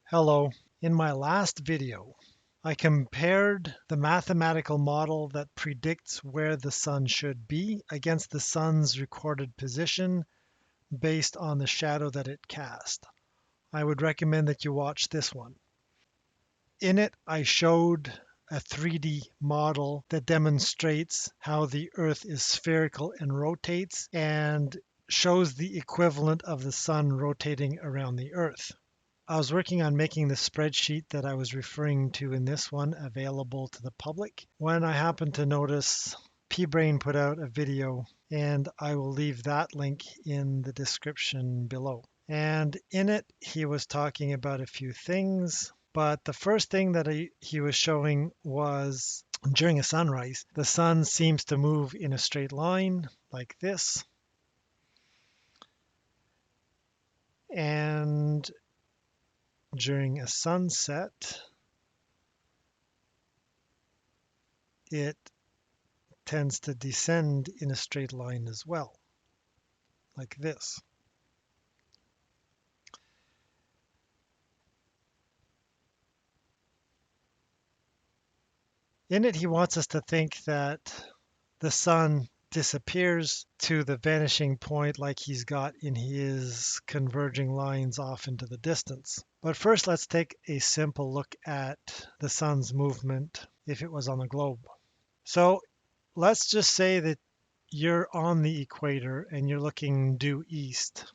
Hello. In my last video, I compared the mathematical model that predicts where the sun should be against the sun's recorded position based on the shadow that it cast. I would recommend that you watch this one. In it, I showed a 3D model that demonstrates how the Earth is spherical and rotates and shows the equivalent of the sun rotating around the Earth. I was working on making the spreadsheet that I was referring to in this one available to the public when I happened to notice p-brane put out a video, and I will leave that link in the description below. And in it, he was talking about a few things, but the first thing that he was showing was during a sunrise, the sun seems to move in a straight line like this. And during a sunset, it tends to descend in a straight line as well, like this. In it, he wants us to think that the sun disappears to the vanishing point like he's got in his converging lines off into the distance. But first, let's take a simple look at the sun's movement if it was on the globe. So let's just say that you're on the equator and you're looking due east.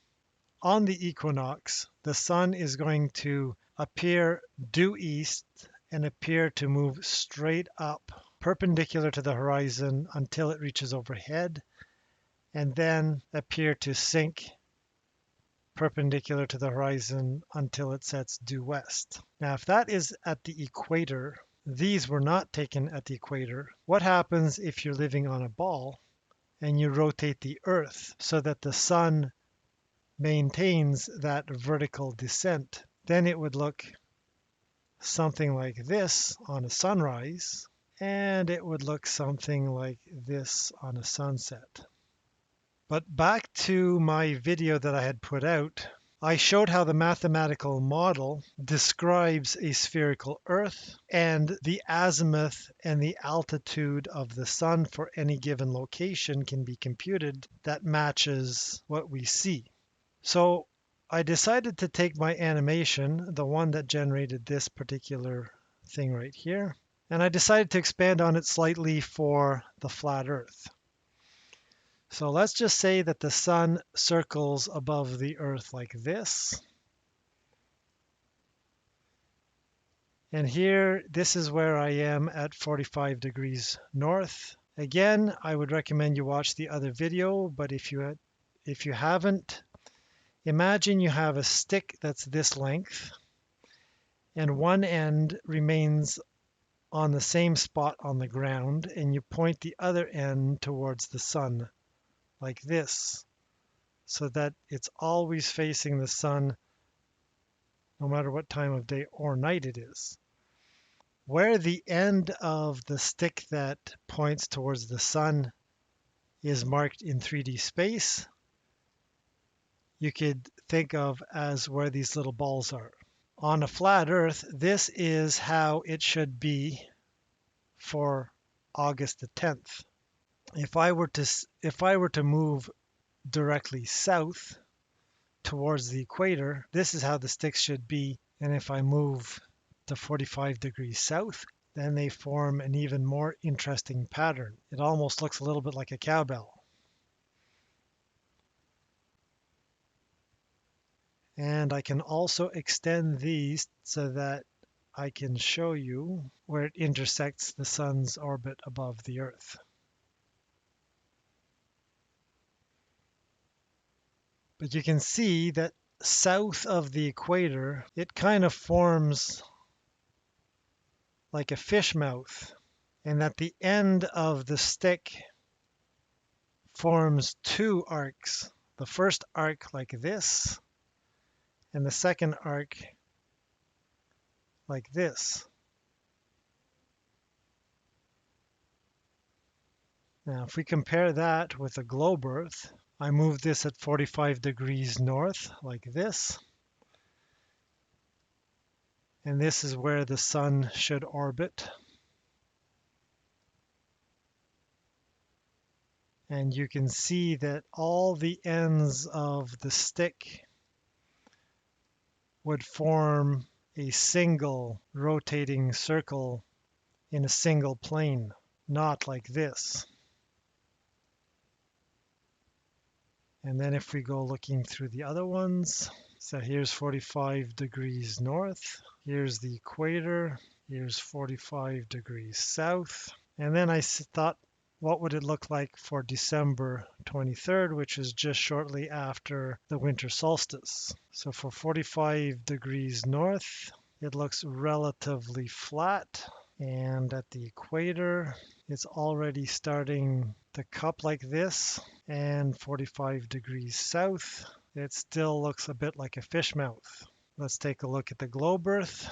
On the equinox, the sun is going to appear due east and appear to move straight up, perpendicular to the horizon until it reaches overhead, and then appear to sink perpendicular to the horizon until it sets due west. Now, if that is at the equator, these were not taken at the equator. What happens if you're living on a ball and you rotate the Earth so that the sun maintains that vertical descent? Then it would look something like this on a sunrise, and it would look something like this on a sunset. But back to my video that I had put out, I showed how the mathematical model describes a spherical Earth and the azimuth and the altitude of the sun for any given location can be computed that matches what we see. So I decided to take my animation, the one that generated this particular thing right here, and I decided to expand on it slightly for the flat Earth. So let's just say that the sun circles above the Earth like this. And here, this is where I am at 45 degrees north. Again, I would recommend you watch the other video, but if you haven't, imagine you have a stick that's this length and one end remains on the same spot on the ground, and you point the other end towards the sun like this so that it's always facing the sun no matter what time of day or night it is. Where the end of the stick that points towards the sun is marked in 3D space, you could think of as where these little balls are. On a flat Earth, this is how it should be for August the 10th. If I were to move directly south towards the equator, this is how the sticks should be. And if I move to 45 degrees south, then they form an even more interesting pattern. It almost looks a little bit like a cowbell. And I can also extend these so that I can show you where it intersects the sun's orbit above the Earth. But you can see that south of the equator, it kind of forms like a fish mouth, and that the end of the stick forms two arcs. The first arc like this, and the second arc like this. Now, if we compare that with a globe Earth, I move this at 45 degrees north like this. and this is where the sun should orbit. And you can see that all the ends of the stick would form a single rotating circle in a single plane, not like this. And then if we go looking through the other ones, so here's 45 degrees north, here's the equator, here's 45 degrees south. And then I thought, what would it look like for December 23rd, which is just shortly after the winter solstice. So for 45 degrees north, it looks relatively flat. And at the equator, it's already starting to cup like this. And 45 degrees south, it still looks a bit like a fish mouth. Let's take a look at the globe Earth.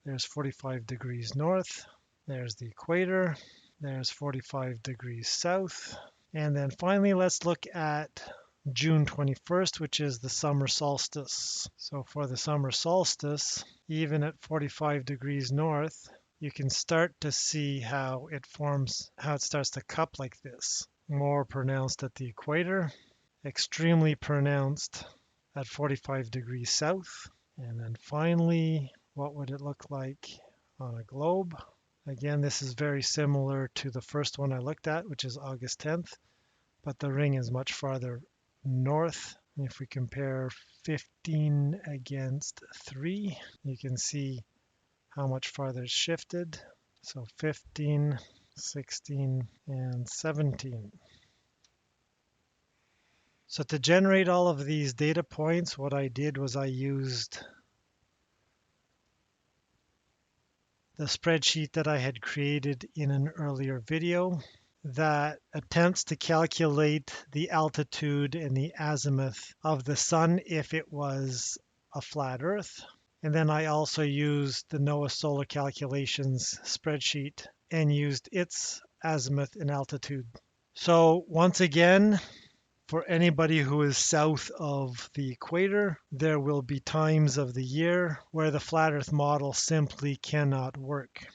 There's 45 degrees north. There's the equator. There's 45 degrees south. And then finally, let's look at June 21st, which is the summer solstice. So for the summer solstice, even at 45 degrees north, you can start to see how it forms, how it starts to cup like this. More pronounced at the equator, extremely pronounced at 45 degrees south. And then finally, what would it look like on a globe? Again, this is very similar to the first one I looked at, which is August 10th, but the ring is much farther north. And if we compare 15 against 3, you can see how much farther it's shifted. So 15, 16, and 17. So to generate all of these data points, what I did was I used the spreadsheet that I had created in an earlier video that attempts to calculate the altitude and the azimuth of the sun if it was a flat Earth. And then I also used the NOAA Solar Calculations spreadsheet and used its azimuth and altitude. So once again, for anybody who is south of the equator, there will be times of the year where the flat Earth model simply cannot work.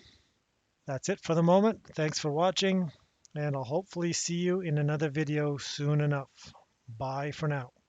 That's it for the moment. Thanks for watching, and I'll hopefully see you in another video soon enough. Bye for now.